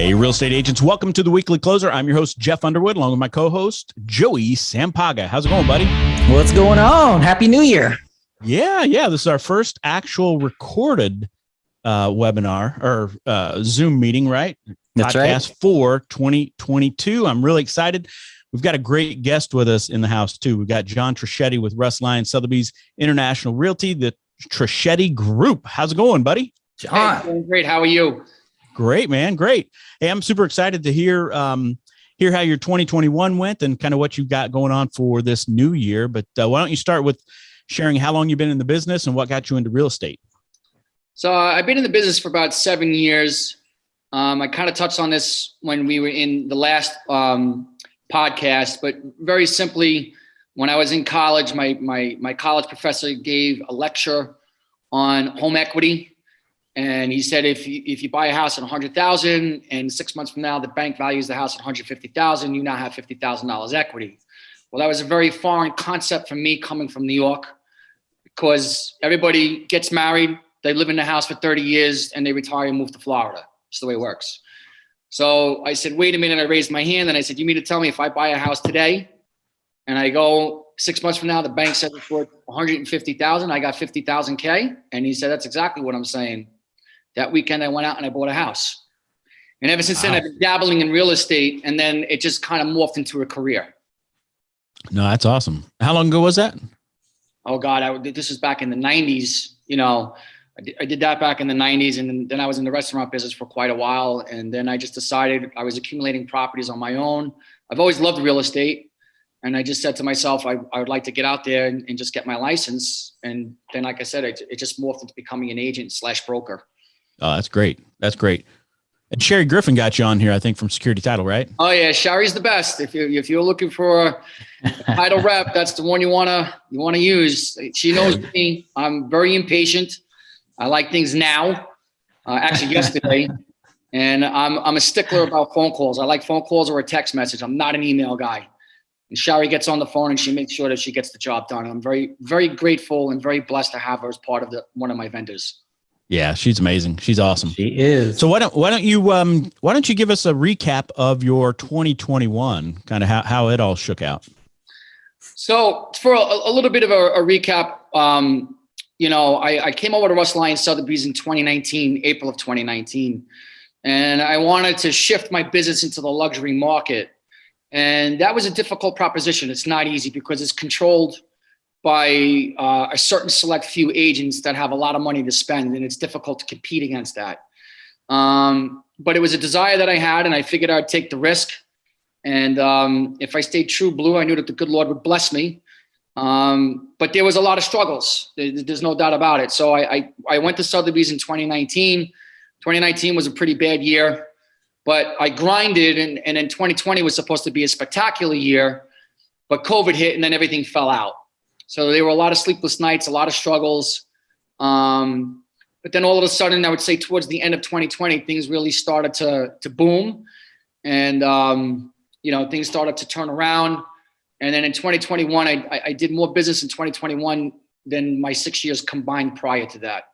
Hey, real estate agents, welcome to the Weekly Closer. I'm your host, Jeff Underwood, along with my co-host, Joey Sampaga. How's it going, buddy? What's going on? Happy New Year. Yeah. This is our first actual recorded webinar or Zoom meeting, right? That's Podcast right. for 2022. I'm really excited. We've got a great guest with us in the house, too. We've got John Trischetti with Russ Lyon Sotheby's International Realty, the Trischetti Group. How's it going, buddy? John. Hey, doing great. How are you? Great, man. Great. Hey, I'm super excited to hear how your 2021 went and kind of what you've got going on for this new year. But why don't you start with sharing how long you've been in the business and what got you into real estate? So I've been in the business for about 7 years. I kind of touched on this when we were in the last podcast, but very simply, when I was in college, my college professor gave a lecture on home equity. And he said, if you buy a house at $100,000 and 6 months from now, the bank values the house at $150,000, you now have $50,000 equity. Well, that was a very foreign concept for me coming from New York, because everybody gets married, they live in the house for 30 years and they retire and move to Florida. It's the way it works. So I said, wait a minute. I raised my hand and I said, you mean to tell me if I buy a house today and I go 6 months from now, the bank says it's worth $150,000, I got 50,000 K? And he said, that's exactly what I'm saying. That weekend I went out and I bought a house. And ever since then, I've been dabbling in real estate, and then it just kind of morphed into a career. No, that's awesome. How long ago was that? Oh God, this was back in the 90s. You know, I did that back in the 90s, and then I was in the restaurant business for quite a while. And then I just decided I was accumulating properties on my own. I've always loved real estate. And I just said to myself, I would like to get out there and just get my license. And then, like I said, it just morphed into becoming an agent / broker. Oh, that's great. That's great. And Sherry Griffin got you on here, I think, from Security Title, right? Oh yeah, Sherry's the best. If you're looking for a title rep, that's the one you wanna use. She knows me. I'm very impatient. I like things now. Actually, yesterday, and I'm a stickler about phone calls. I like phone calls or a text message. I'm not an email guy. And Sherry gets on the phone and she makes sure that she gets the job done. I'm very, very grateful and very blessed to have her as part of one of my vendors. Yeah, she's amazing. She's awesome. She is. So why don't you give us a recap of your 2021, kind of how it all shook out? So for a little bit of a recap, I came over to Russ Lyon Sotheby's in 2019, April of 2019, and I wanted to shift my business into the luxury market. And that was a difficult proposition. It's not easy because it's controlled by a certain select few agents that have a lot of money to spend, and it's difficult to compete against that. But it was a desire that I had, and I figured I'd take the risk. And if I stayed true blue, I knew that the good Lord would bless me. But there was a lot of struggles. There's no doubt about it. So I went to Sotheby's in 2019. 2019 was a pretty bad year, but I grinded, and then 2020 was supposed to be a spectacular year, but COVID hit and then everything fell out. So there were a lot of sleepless nights, a lot of struggles. But then all of a sudden, I would say towards the end of 2020, things really started to boom. And, things started to turn around. And then in 2021, I did more business in 2021 than my 6 years combined prior to that.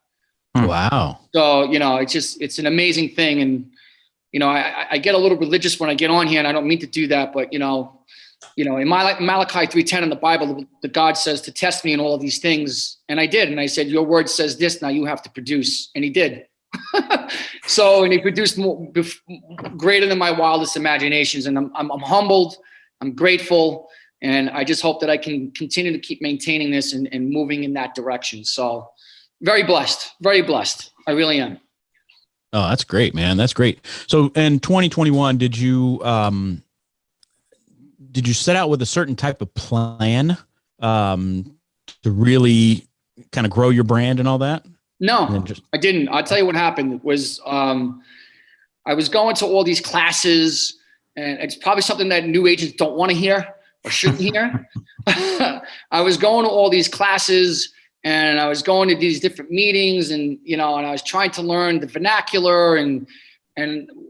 Wow. So, it's an amazing thing. And, I get a little religious when I get on here, and I don't mean to do that, but, in Malachi 3:10 in the Bible, the God says to test me in all of these things. And I did. And I said, your word says this, now you have to produce. And he did. And he produced more, greater than my wildest imaginations. And I'm humbled. I'm grateful. And I just hope that I can continue to keep maintaining this and moving in that direction. So very blessed. Very blessed. I really am. Oh, that's great, man. That's great. So in 2021, did you set out with a certain type of plan to really kind of grow your brand and all that? No, I didn't. I'll tell you what happened. It was I was going to all these classes, and it's probably something that new agents don't want to hear or shouldn't hear. I was going to all these classes, and I was going to these different meetings, and and I was trying to learn the vernacular. And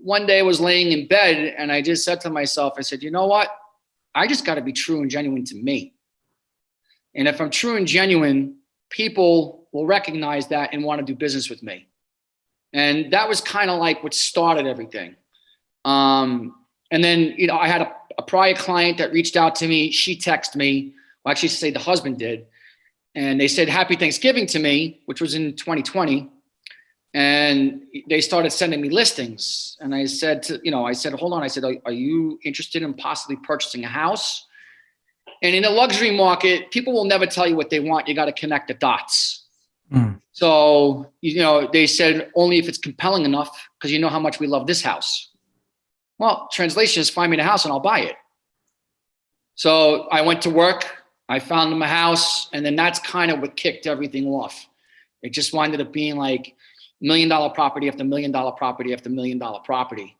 one day I was laying in bed, and I just said to myself, I said, you know what? I just got to be true and genuine to me. And if I'm true and genuine, people will recognize that and want to do business with me. And that was kind of like what started everything. And then, I had a prior client that reached out to me. She texted me. Well, actually, say the husband did. And they said, Happy Thanksgiving to me, which was in 2020. And they started sending me listings. And I said, hold on. I said, are you interested in possibly purchasing a house? And in the luxury market, people will never tell you what they want. You got to connect the dots. So, they said only if it's compelling enough, because you know how much we love this house. Well, translation is find me the house and I'll buy it. So I went to work. I found them a house. And then that's kind of what kicked everything off. It just winded up being like $1 million property after $1 million property after $1 million property.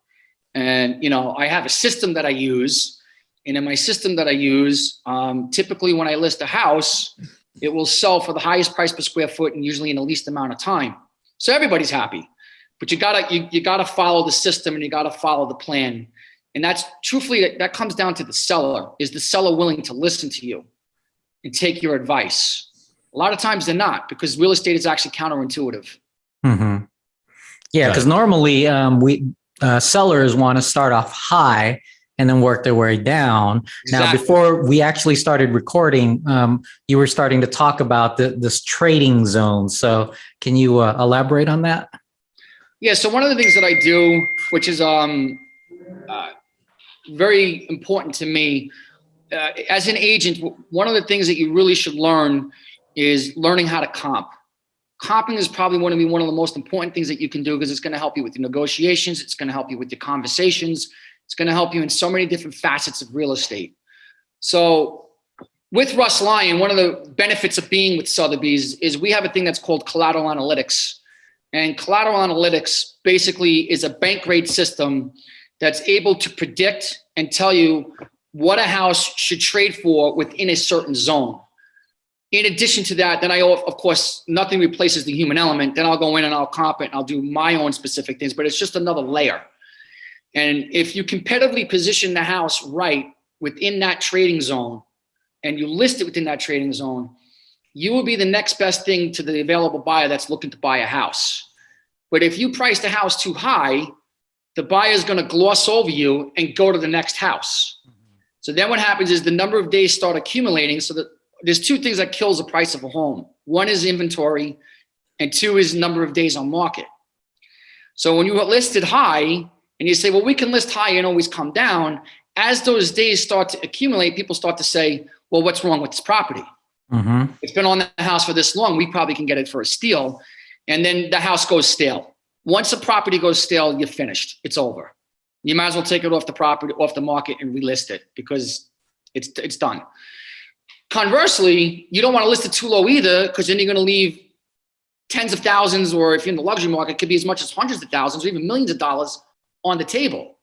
And, I have a system that I use. And in my system that I use, typically when I list a house, it will sell for the highest price per square foot and usually in the least amount of time. So everybody's happy. But you gotta follow the system and you gotta follow the plan. And that's truthfully, that comes down to the seller. Is the seller willing to listen to you and take your advice? A lot of times they're not, because real estate is actually counterintuitive. Mm-hmm. Yeah, because normally sellers want to start off high and then work their way down. Exactly. Now, before we actually started recording, you were starting to talk about this trading zone. So can you elaborate on that? Yeah, so one of the things that I do, which is very important to me, as an agent, one of the things that you really should learn is learning how to comp. Comping is probably one of the most important things that you can do, because it's going to help you with your negotiations. It's going to help you with your conversations. It's going to help you in so many different facets of real estate. So with Russ Lyon, one of the benefits of being with Sotheby's is we have a thing that's called collateral analytics. And collateral analytics basically is a bank grade system that's able to predict and tell you what a house should trade for within a certain zone. In addition to that, then of course, nothing replaces the human element. Then I'll go in and I'll comp it and I'll do my own specific things, but it's just another layer. And if you competitively position the house right within that trading zone and you list it within that trading zone, you will be the next best thing to the available buyer that's looking to buy a house. But if you price the house too high, the buyer is going to gloss over you and go to the next house. So then what happens is the number of days start accumulating. So that there's two things that kills the price of a home. One is inventory, and two is number of days on market. So when you list it high and you say, well, we can list high and always come down, as those days start to accumulate, people start to say, well, what's wrong with this property? Mm-hmm. It's been on the house for this long. We probably can get it for a steal. And then the house goes stale. Once a property goes stale, you're finished. It's over. You might as well take it off the market and relist it, because it's done. Conversely, you don't want to list it too low either, because then you're going to leave tens of thousands, or if you're in the luxury market, it could be as much as hundreds of thousands or even millions of dollars on the table.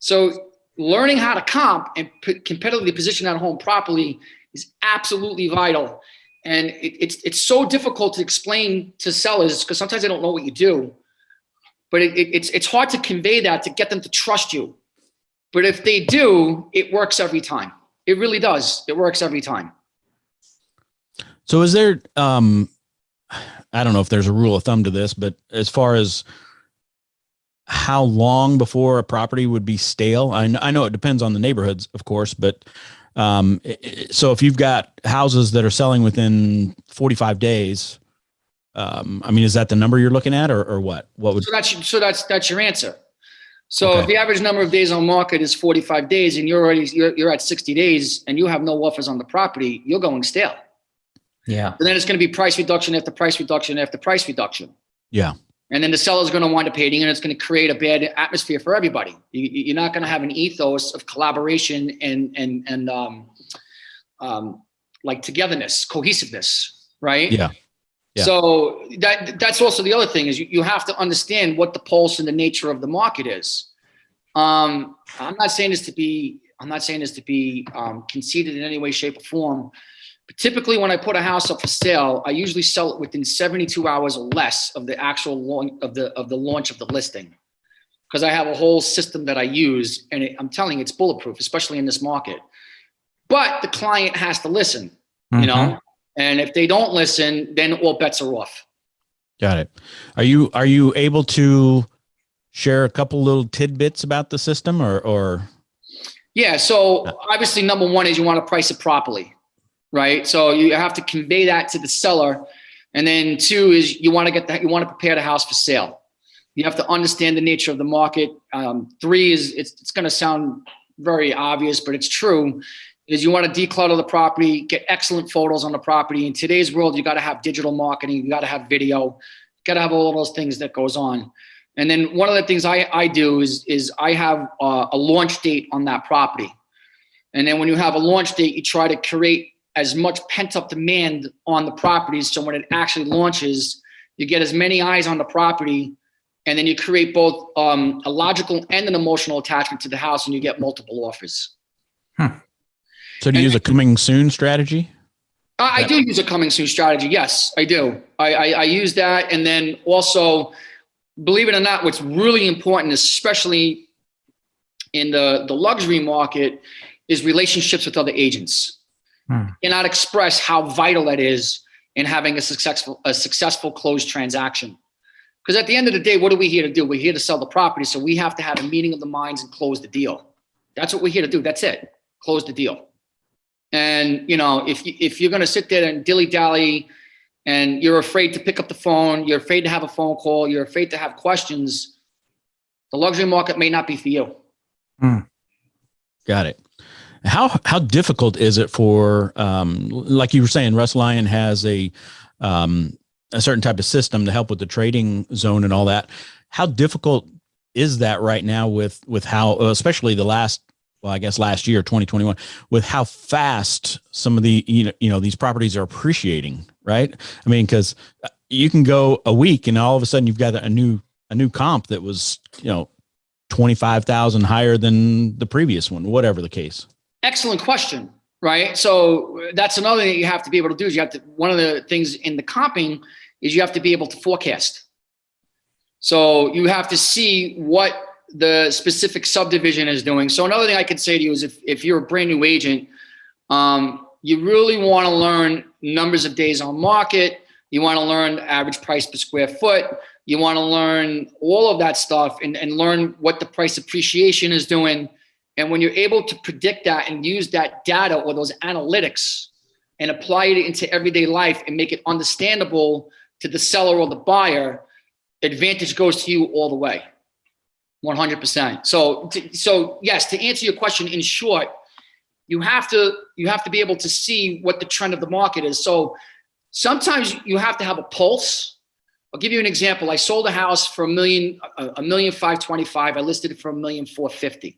So learning how to comp and competitively position that home properly is absolutely vital. And it's so difficult to explain to sellers, because sometimes they don't know what you do. But it's hard to convey that, to get them to trust you. But if they do, it works every time. It really does. It works every time. So is there, I don't know if there's a rule of thumb to this, but as far as how long before a property would be stale, I know it depends on the neighborhoods, of course, but so if you've got houses that are selling within 45 days, is that the number you're looking at, or what? What would? So that's your answer. So okay. If the average number of days on market is 45 days and you're at 60 days and you have no offers on the property, you're going stale. Yeah. And then it's going to be price reduction after price reduction after price reduction. Yeah. And then the seller's going to wind up hating, and it's going to create a bad atmosphere for everybody. You're not going to have an ethos of collaboration and like togetherness, cohesiveness, right? Yeah. Yeah. So that's also the other thing, is you have to understand what the pulse and the nature of the market is. I'm not saying this to be conceited in any way, shape, or form. But typically, when I put a house up for sale, I usually sell it within 72 hours or less of the actual launch of the launch of the listing, because I have a whole system that I use, and I'm telling you, it's bulletproof, especially in this market. But the client has to listen, you know. And if they don't listen, then all bets are off. Got it. Are you able to share a couple little tidbits about the system or? Yeah. So obviously number one is you want to price it properly, right? So you have to convey that to the seller. And then two is you want to prepare the house for sale. You have to understand the nature of the market. Three is it's going to sound very obvious, but it's true, is you want to declutter the property, get excellent photos on the property. In today's world, you got to have digital marketing, you got to have video, you got to have all of those things that goes on. And then one of the things I do is I have a launch date on that property. And then when you have a launch date, you try to create as much pent up demand on the properties. So when it actually launches, you get as many eyes on the property, and then you create both a logical and an emotional attachment to the house, and you get multiple offers. So do you use a coming soon strategy? I do use a coming soon strategy. Yes, I do. I use that. And then also, believe it or not, what's really important, especially in the luxury market, is relationships with other agents. Cannot express how vital that is in having a successful closed transaction. Because at the end of the day, what are we here to do? We're here to sell the property. So we have to have a meeting of the minds and close the deal. That's what we're here to do. That's it. Close the deal. And, you know, if you're going to sit there and dilly-dally and you're afraid to pick up the phone, you're afraid to have a phone call, you're afraid to have questions, the luxury market may not be for you. Got it. How difficult is it for, like you were saying, Russ Lyon has a certain type of system to help with the trading zone and all that. How difficult is that right now with how, especially last year, 2021, with how fast some of the, these properties are appreciating, right? I mean, because you can go a week and all of a sudden you've got a new comp that was, 25,000 higher than the previous one, whatever the case. Excellent question, right? So that's another thing you have to be able to do is one of the things in the comping is you have to be able to forecast. So you have to see what the specific subdivision is doing. So another thing I could say to you is if you're a brand new agent, you really want to learn numbers of days on market. You want to learn average price per square foot. You want to learn all of that stuff and learn what the price appreciation is doing. And when you're able to predict that and use that data or those analytics and apply it into everyday life and make it understandable to the seller or the buyer, advantage goes to you all the way, 100%. So yes, to answer your question in short, you have to be able to see what the trend of the market is. So sometimes you have to have a pulse. I'll give you an example. I sold a house for $1,525,000. I listed it for $1,450,000.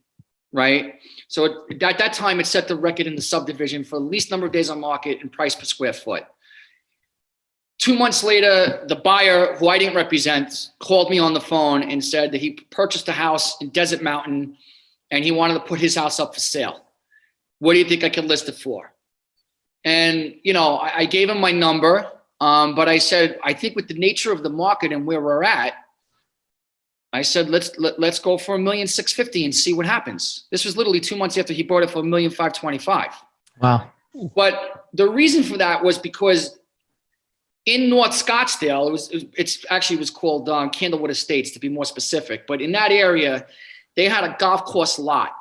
Right. So at that time, it set the record in the subdivision for the least number of days on market and price per square foot. 2 months later, the buyer, who I didn't represent, called me on the phone and said that he purchased a house in Desert Mountain and he wanted to put his house up for sale. What do you think I could list it for? And, I gave him my number, but I said, I think with the nature of the market and where we're at, I said, let's go for $1,650,000 and see what happens. This was literally 2 months after he bought it for $1,525,000. Wow. But the reason for that was because in North Scottsdale, it was called Candlewood Estates to be more specific. But in that area, they had a golf course lot.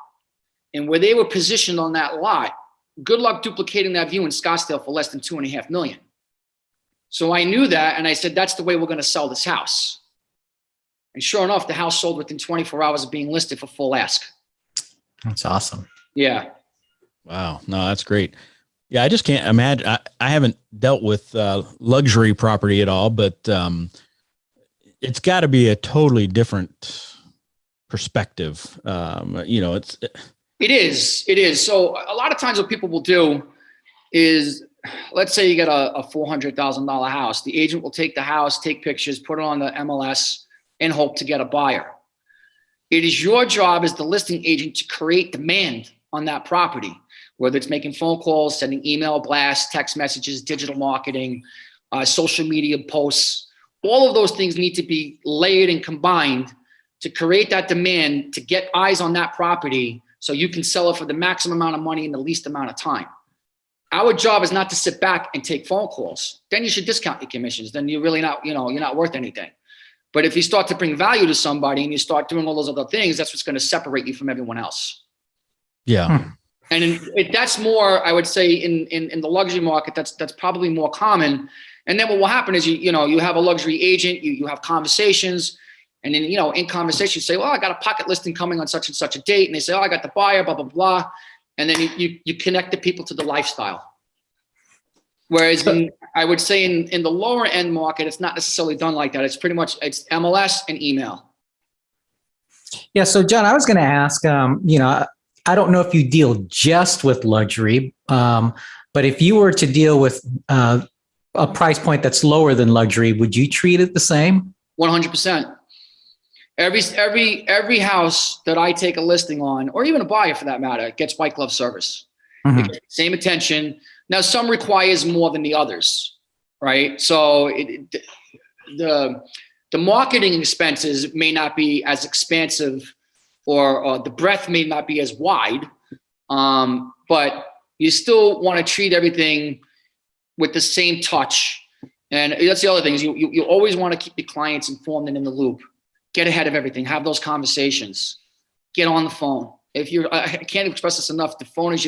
And where they were positioned on that lot, good luck duplicating that view in Scottsdale for less than $2.5 million. So I knew that. And I said, that's the way we're going to sell this house. And sure enough, the house sold within 24 hours of being listed for full ask. That's awesome. Yeah. Wow. No, that's great. Yeah. I just can't imagine. I haven't dealt with luxury property at all, but it's got to be a totally different perspective. It is. So a lot of times what people will do is, let's say you get a $400,000 house. The agent will take the house, take pictures, put it on the MLS, and hope to get a buyer. It is your job as the listing agent to create demand on that property, whether it's making phone calls, sending email blasts, text messages, digital marketing, social media posts. All of those things need to be layered and combined to create that demand to get eyes on that property so you can sell it for the maximum amount of money in the least amount of time. Our job is not to sit back and take phone calls. Then you should discount your commissions. Then you're really not, you're not worth anything. But if you start to bring value to somebody and you start doing all those other things, that's what's going to separate you from everyone else. Yeah. And that's more, I would say, in the luxury market, that's probably more common. And then what will happen is you have a luxury agent, you have conversations, and then in conversation you say, well, I got a pocket listing coming on such and such a date, and they say, oh, I got the buyer, blah blah blah, and then you connect the people to the lifestyle. Whereas I would say in the lower end market, it's not necessarily done like that. It's pretty much it's MLS and email. Yeah. So John, I was going to ask, I don't know if you deal just with luxury, but if you were to deal with a price point that's lower than luxury, would you treat it the same? 100%. Every house that I take a listing on, or even a buyer for that matter, gets white glove service. Mm-hmm. It gets the same attention. Now, some requires more than the others, right? So the marketing expenses may not be as expansive, or the breadth may not be as wide, but you still want to treat everything with the same touch. And that's the other thing is you always want to keep your clients informed and in the loop. Get ahead of everything. Have those conversations. Get on the phone. I can't express this enough. The phone is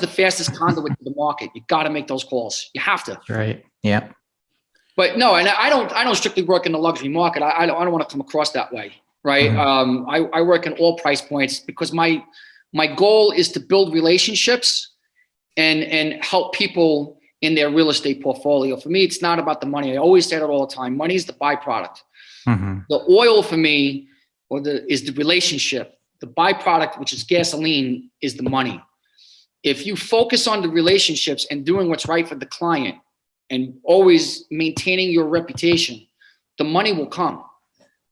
the fastest conduit to the market. You got to make those calls. You have to. Right. Yeah. But no, and I don't strictly work in the luxury market. I don't want to come across that way, right? Mm-hmm. I work in all price points because my goal is to build relationships and help people in their real estate portfolio. For me, it's not about the money. I always say that all the time. Money is the byproduct. Mm-hmm. The oil for me, is the relationship. The byproduct, which is gasoline, is the money. If you focus on the relationships and doing what's right for the client and always maintaining your reputation, the money will come.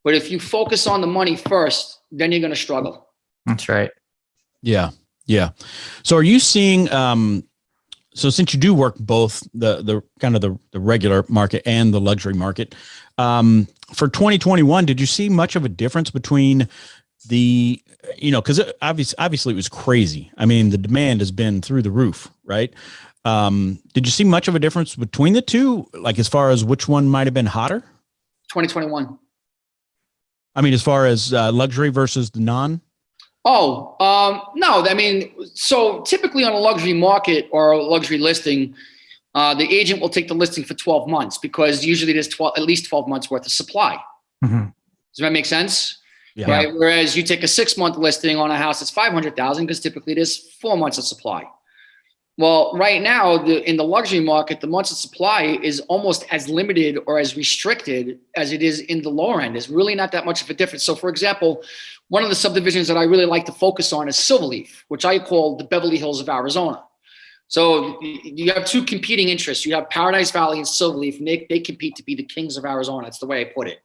But if you focus on the money first, then you're going to struggle. That's right. Yeah. Yeah. So are you seeing, so since you do work both the kind of the regular market and the luxury market, for 2021, did you see much of a difference between because obviously it was crazy. I mean, the demand has been through the roof, right? Did you see much of a difference between the two, like as far as which one might have been hotter? 2021. I mean, as far as luxury versus the non? No. I mean, so typically on a luxury market or a luxury listing, the agent will take the listing for 12 months because usually there's at least 12 months worth of supply. Mm-hmm. Does that make sense? Yeah. Right. Whereas you take a 6-month listing on a house that's 500,000 because typically there's 4 months of supply. Well, right now in the luxury market, the months of supply is almost as limited or as restricted as it is in the lower end. There's really not that much of a difference. So, for example, one of the subdivisions that I really like to focus on is Silverleaf, which I call the Beverly Hills of Arizona. So you have two competing interests. You have Paradise Valley and Silverleaf, and they compete to be the kings of Arizona. That's the way I put it.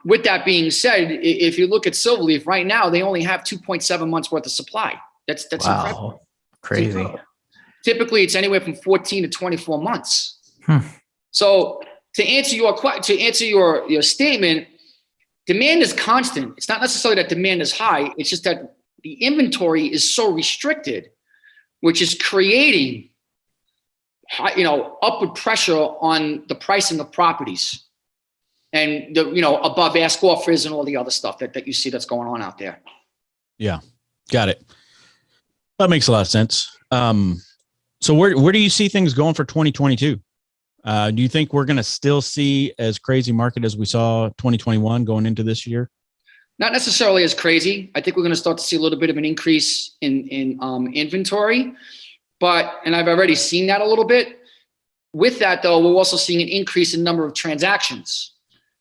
With that being said, if you look at Silverleaf right now, they only have 2.7 months worth of supply. That's wow. Incredible. Crazy. Typically, it's anywhere from 14 to 24 months. So to answer your statement, demand is constant. It's not necessarily that demand is high. It's just that the inventory is so restricted, which is creating, upward pressure on the pricing of properties. And above ask offers and all the other stuff that you see that's going on out there. Yeah, got it. That makes a lot of sense. So where do you see things going for 2022? Do you think we're going to still see as crazy market as we saw 2021 going into this year? Not necessarily as crazy. I think we're going to start to see a little bit of an increase in inventory, and I've already seen that a little bit. With that, though, we're also seeing an increase in number of transactions.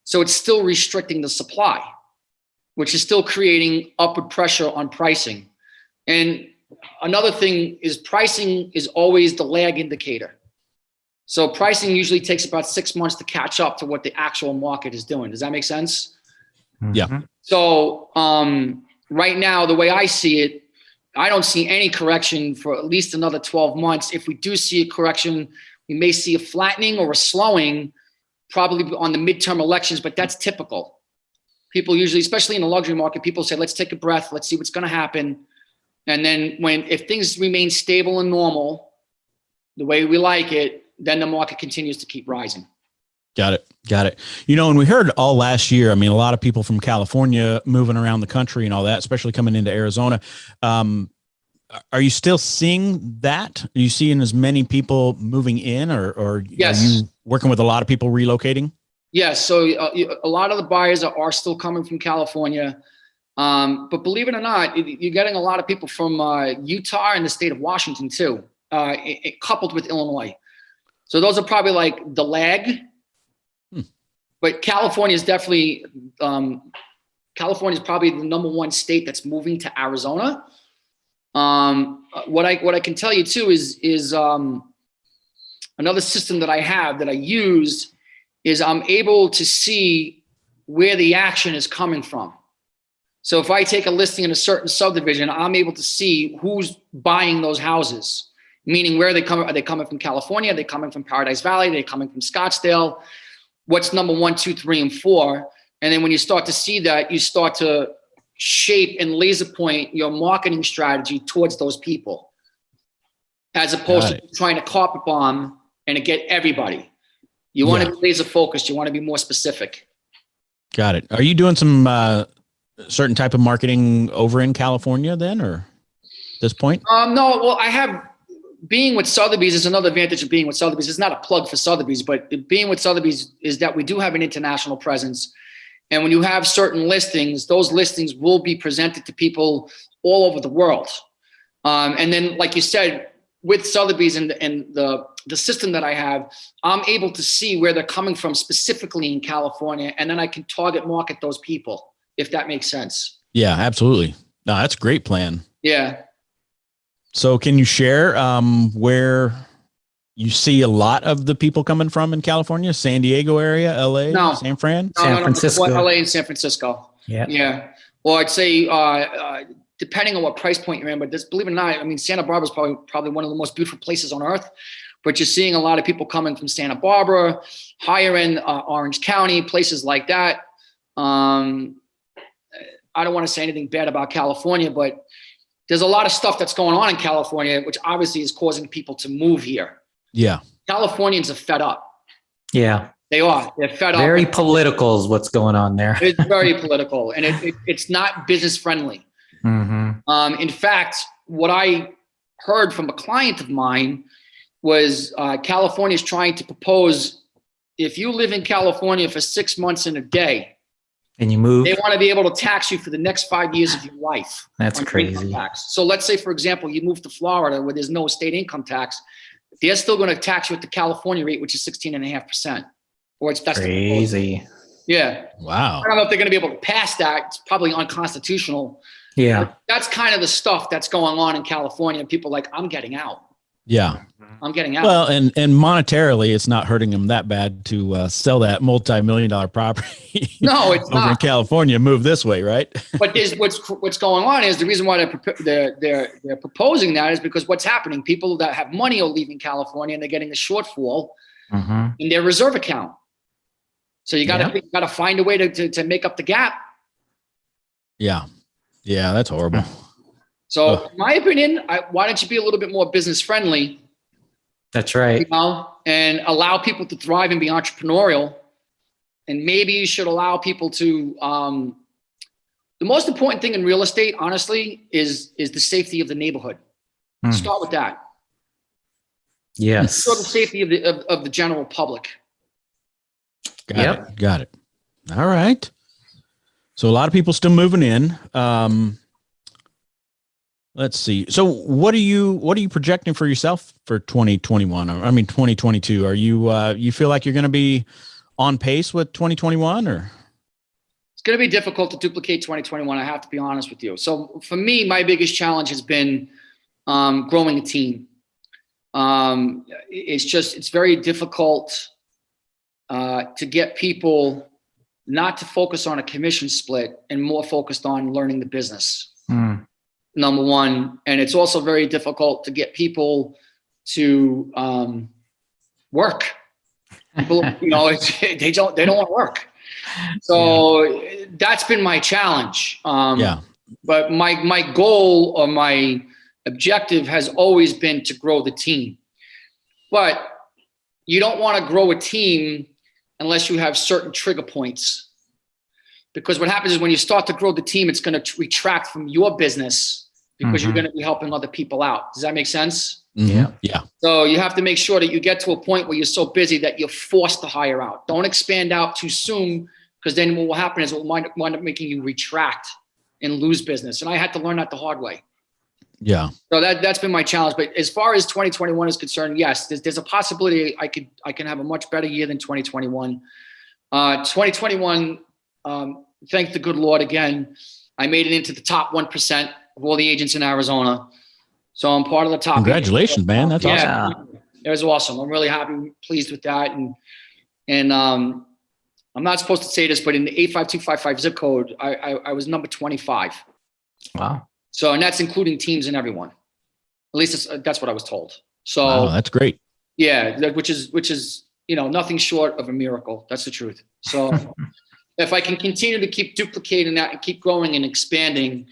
So it's still restricting the supply, which is still creating upward pressure on pricing. And another thing is pricing is always the lag indicator. So pricing usually takes about 6 months to catch up to what the actual market is doing. Does that make sense? Yeah. So right now, the way I see it, I don't see any correction for at least another 12 months. If we do see a correction, we may see a flattening or a slowing probably on the midterm elections, but that's typical. People usually, especially in the luxury market, people say, let's take a breath. Let's see what's going to happen. And then if things remain stable and normal, the way we like it, then the market continues to keep rising. Got it. Got it. And we heard all last year, I mean, a lot of people from California moving around the country and all that, especially coming into Arizona. Are you still seeing that? Are you seeing as many people moving in, or Yes. are you working with a lot of people relocating? Yes. So a lot of the buyers are still coming from California. But believe it or not, you're getting a lot of people from Utah and the state of Washington too, coupled with Illinois. So those are probably like the lag. But California is definitely, California is probably the number one state that's moving to Arizona. What I can tell you too is another system that I have that I use is I'm able to see where the action is coming from. So if I take a listing in a certain subdivision, I'm able to see who's buying those houses, meaning where they come. Are they coming from California? Are they coming from Paradise Valley? Are they coming from Scottsdale? What's number 1, 2, 3, and 4? And then when you start to see that, you start to shape and laser point your marketing strategy towards those people, as opposed to trying to carpet bomb and to get everybody. You want to be laser focused. You want to be more specific. Got it. Are you doing some certain type of marketing over in California then, or at this point? No, well, I have. Being with Sotheby's is another advantage of being with Sotheby's. It's not a plug for Sotheby's, but being with Sotheby's is that we do have an international presence. And when you have certain listings, those listings will be presented to people all over the world. And then, like you said, with Sotheby's and the system that I have, I'm able to see where they're coming from specifically in California. And then I can target market those people, if that makes sense. Yeah, absolutely. No, that's a great plan. Yeah. So can you share where you see a lot of the people coming from in California? San Diego area, LA, No. San Fran? San Francisco. LA and San Francisco. Yeah. Yeah. Or I'd say, depending on what price point you're in, but believe it or not, I mean, Santa Barbara is probably one of the most beautiful places on earth, but you're seeing a lot of people coming from Santa Barbara, higher end Orange County, places like that. I don't want to say anything bad about California, but there's a lot of stuff that's going on in California, which obviously is causing people to move here. Yeah. Californians are fed up. Yeah. They are. They're fed up. Very political is what's going on there. It's very political, and it's not business friendly. Mm-hmm. In fact, what I heard from a client of mine was California is trying to propose, if you live in California for 6 months and a day, and you move, they want to be able to tax you for the next 5 years of your life. That's crazy. So let's say, for example, you move to Florida where there's no state income tax. They're still going to tax you at the California rate, which is 16.5%. Or that's crazy. Yeah. Wow. I don't know if they're going to be able to pass that. It's probably unconstitutional. Yeah. But that's kind of the stuff that's going on in California. People are like, I'm getting out. Yeah. I'm getting out. Well, and monetarily, it's not hurting them that bad to sell that multi-million-dollar property. No, it's over not. in California, move this way, right? But what's going on is the reason why they're proposing that is because what's happening. People that have money are leaving California and they're getting a shortfall in their reserve account. So you got to find a way to make up the gap. Yeah. Yeah, that's horrible. So in my opinion, why don't you be a little bit more business friendly? That's right. And allow people to thrive and be entrepreneurial. And maybe you should allow people to, the most important thing in real estate, honestly, is the safety of the neighborhood. Start with that. Yes. Start the safety of the general public. Got it. All right. So a lot of people still moving in. Let's see. So what are you projecting for yourself for 2021? I mean, 2022. Are you feel like you're going to be on pace with 2021, or? It's going to be difficult to duplicate 2021. I have to be honest with you. So for me, my biggest challenge has been growing a team. It's very difficult to get people not to focus on a commission split and more focused on learning the business. Number one. And it's also very difficult to get people to work. People, they don't want to work. So that's been my challenge. But my goal or my objective has always been to grow the team. But you don't want to grow a team unless you have certain trigger points. Because what happens is when you start to grow the team, it's going to retract from your business because you're going to be helping other people out. Does that make sense? Yeah. Yeah. So you have to make sure that you get to a point where you're so busy that you're forced to hire out. Don't expand out too soon, because then what will happen is it will wind up making you retract and lose business. And I had to learn that the hard way. Yeah. So that's been my challenge. But as far as 2021 is concerned, yes, there's a possibility I can have a much better year than 2021. 2021, thank the good Lord again, I made it into the top 1% of all the agents in Arizona. So I'm part of the top. Congratulations, man. That's awesome. It was awesome. I'm really happy, pleased with that. And I'm not supposed to say this, but in the 85255 zip code, I was number 25. Wow. So, and that's including teams and everyone. At least that's what I was told. So wow, that's great. Yeah, which is nothing short of a miracle. That's the truth. So if I can continue to keep duplicating that and keep growing and expanding,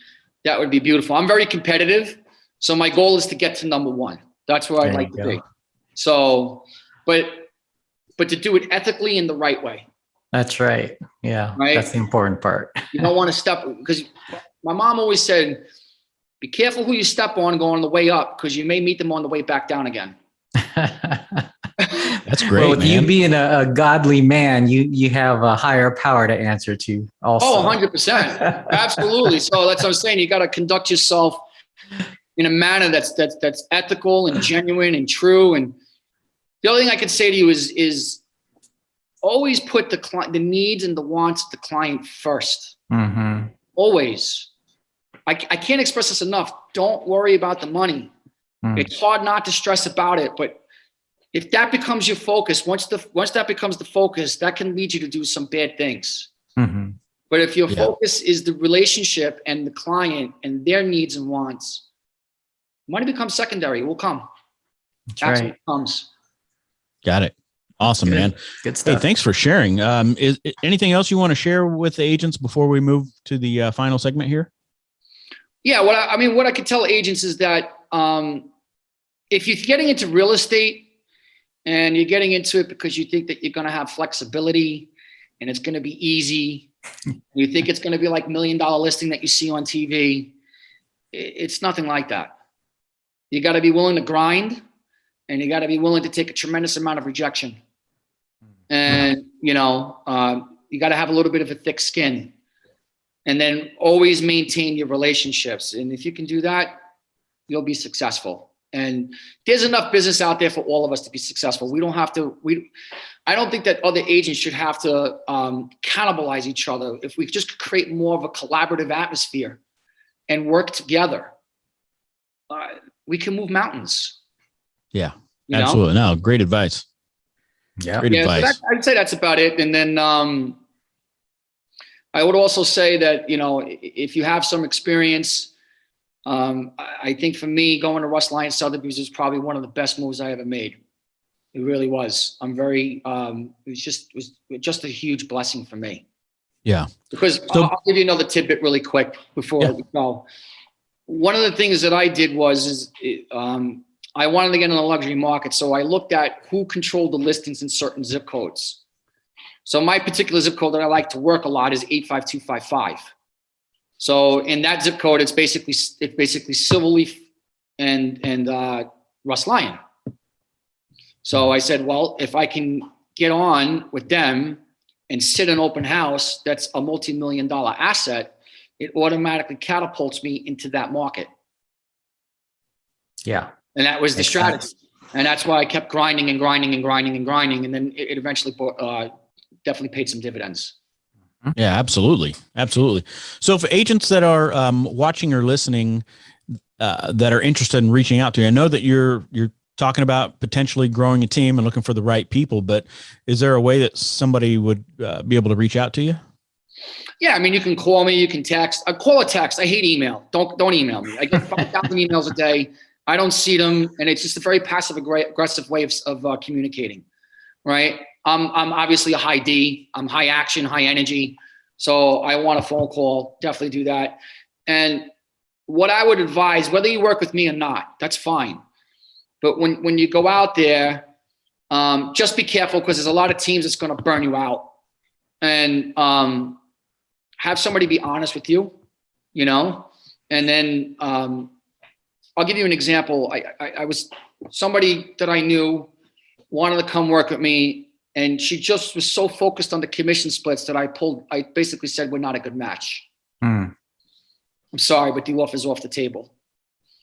that would be beautiful. I'm very competitive. So my goal is to get to number one. That's where I'd like to be. So, but to do it ethically in the right way. That's right. Yeah. Right? That's the important part. You don't want to step, because my mom always said, be careful who you step on going on the way up, because you may meet them on the way back down again. That's great. Well, with man. you being a godly man, you have a higher power to answer to also. Oh, 100%. Absolutely. So that's what I'm saying. You got to conduct yourself in a manner that's ethical and genuine and true. And the other thing I could say to you is always put the needs and the wants of the client first. Mm-hmm. Always. I can't express this enough. Don't worry about the money. It's hard not to stress about it, but if that becomes your focus, once that becomes the focus, that can lead you to do some bad things. Mm-hmm. But if your focus is the relationship and the client and their needs and wants, money becomes secondary. It will come. That's Absolutely right. comes. Got it. Awesome, man. Good stuff. Hey, thanks for sharing. Is anything else you want to share with the agents before we move to the final segment here? Yeah. What I could tell agents is that if you're getting into real estate and you're getting into it because you think that you're going to have flexibility and it's going to be easy, you think it's going to be like $1 million listing that you see on TV, it's nothing like that. You got to be willing to grind, and you got to be willing to take a tremendous amount of rejection. And, you got to have a little bit of a thick skin, and then always maintain your relationships. And if you can do that, you'll be successful. And there's enough business out there for all of us to be successful. We don't have to, I don't think that other agents should have to cannibalize each other. If we just create more of a collaborative atmosphere and work together, we can move mountains. Yeah, absolutely. No, great advice. Yeah. Great advice. So I'd say that's about it. And then I would also say that, if you have some experience, I think for me, going to Russ Lyon Sotheby's is probably one of the best moves I ever made. It really was. I'm very, it was just a huge blessing for me. Yeah. Because I'll give you another tidbit really quick before we go. One of the things that I did was I wanted to get in the luxury market. So I looked at who controlled the listings in certain zip codes. So my particular zip code that I like to work a lot is 85255. So in that zip code, it's basically Silverleaf and Russ Lyon. So I said, well, if I can get on with them and sit an open house, that's a multi-million-dollar asset. It automatically catapults me into that market. Yeah. And that was the strategy. And that's why I kept grinding and grinding and grinding and grinding. And then it eventually definitely paid some dividends. Yeah, absolutely. Absolutely. So for agents that are watching or listening that are interested in reaching out to you, I know that you're talking about potentially growing a team and looking for the right people, but is there a way that somebody would be able to reach out to you? Yeah, I mean, you can call me, you can text. I call or text. I hate email. Don't email me. I get 5,000 emails a day. I don't see them, and it's just a very passive aggressive way of communicating, right? I'm obviously a high D. I'm high action, high energy. So I want a phone call. Definitely do that. And what I would advise, whether you work with me or not, that's fine. But when you go out there, Just be careful because there's a lot of teams that's going to burn you out. And have somebody be honest with you, you know. And then I'll give you an example. I was somebody that I knew wanted to come work with me, and she just was so focused on the commission splits that I basically said, we're not a good match. I'm sorry, but the offer's off the table.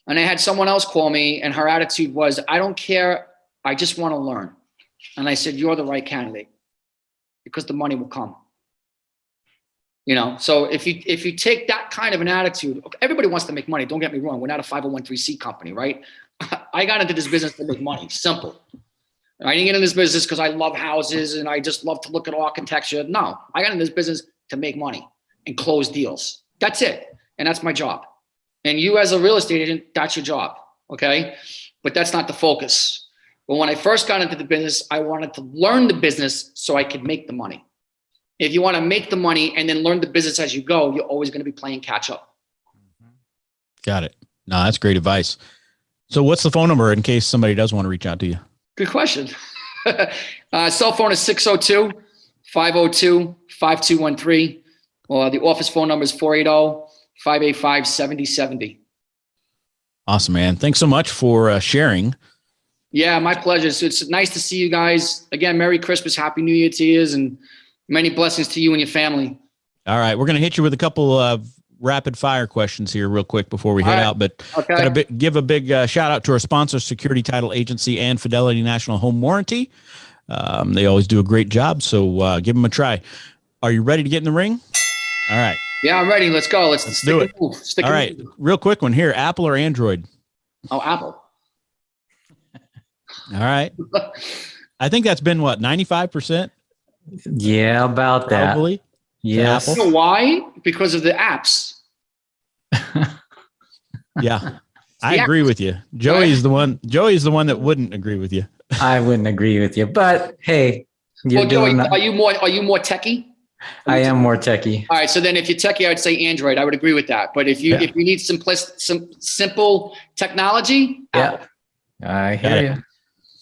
And I had someone else call me, and her attitude was, I don't care. I just want to learn. And I said, you're the right candidate because the money will come. You know, so if you take that kind of an attitude, everybody wants to make money. Don't get me wrong. We're not a 501(c)(3) company, right? I got into this business to make money. Simple. I didn't get in this business because I love houses and I just love to look at architecture. No, I got in this business to make money and close deals. That's it. And that's my job. And you as a real estate agent, that's your job. Okay. But that's not the focus. But when I first got into the business, I wanted to learn the business so I could make the money. If you want to make the money and then learn the business as you go, you're always going to be playing catch up. Got it. No, that's great advice. So what's the phone number in case somebody does want to reach out to you? Good question. Cell phone is 602-502-5213. Or the office phone number is 480-585-7070. Awesome, man. Thanks so much for sharing. Yeah, my pleasure. So it's nice to see you guys. Again, Merry Christmas, Happy New Year to you, and many blessings to you and your family. All right. We're going to hit you with a couple of rapid fire questions here real quick before we head out, but gotta give a big shout out to our sponsors, Security Title Agency and Fidelity National Home Warranty. They always do a great job. So give them a try. Are you ready to get in the ring? All right. Yeah, I'm ready. Let's go. Let's do it. All right. Real quick one here. Apple or Android? Oh, Apple. All right. I think that's been what, 95%? Yeah, about that. Probably. Yes. You know why? Because of the apps. Yeah. I agree with you. Joey's the one that wouldn't agree with you. I wouldn't agree with you, but hey, Joey, are you more techie? I am more techie. All right. So then if you're techie, I'd say Android. I would agree with that. But if you need some simple technology, Apple. I hear you.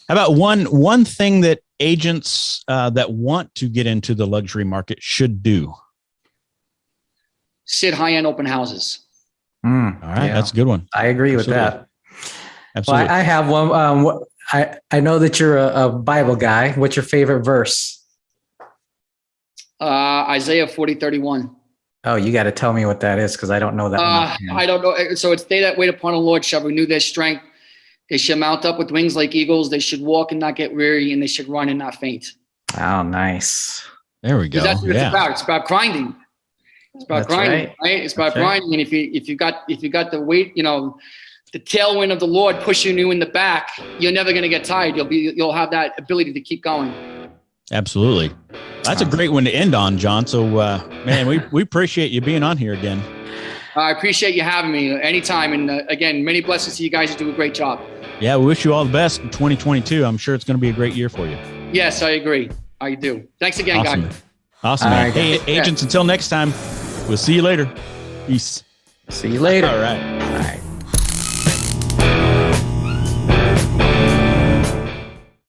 How about one thing that agents that want to get into the luxury market should do? Sit high-end open houses. All right. That's a good one. I agree with that. Absolutely. Well, I have one. I know that you're a Bible guy. What's your favorite verse? Isaiah 40:31. Oh, you got to tell me what that is because I don't know that. I don't know. So it's they that wait upon the Lord shall renew their strength. They should mount up with wings like eagles. They should walk and not get weary, and they should run and not faint. Oh, nice. There we go. That's what it's about. It's about grinding. It's about grinding, right? It's about grinding. And if you got the weight, the tailwind of the Lord pushing you in the back, you're never going to get tired. You'll have that ability to keep going. Absolutely. That's a great one to end on, John. So, man, we appreciate you being on here again. I appreciate you having me anytime. And again, many blessings to you guys. You do a great job. Yeah, we wish you all the best in 2022. I'm sure it's going to be a great year for you. Yes, I agree. I do. Thanks again, guys. Awesome, man. Hey, agents, until next time, we'll see you later. Peace. See you later. All right.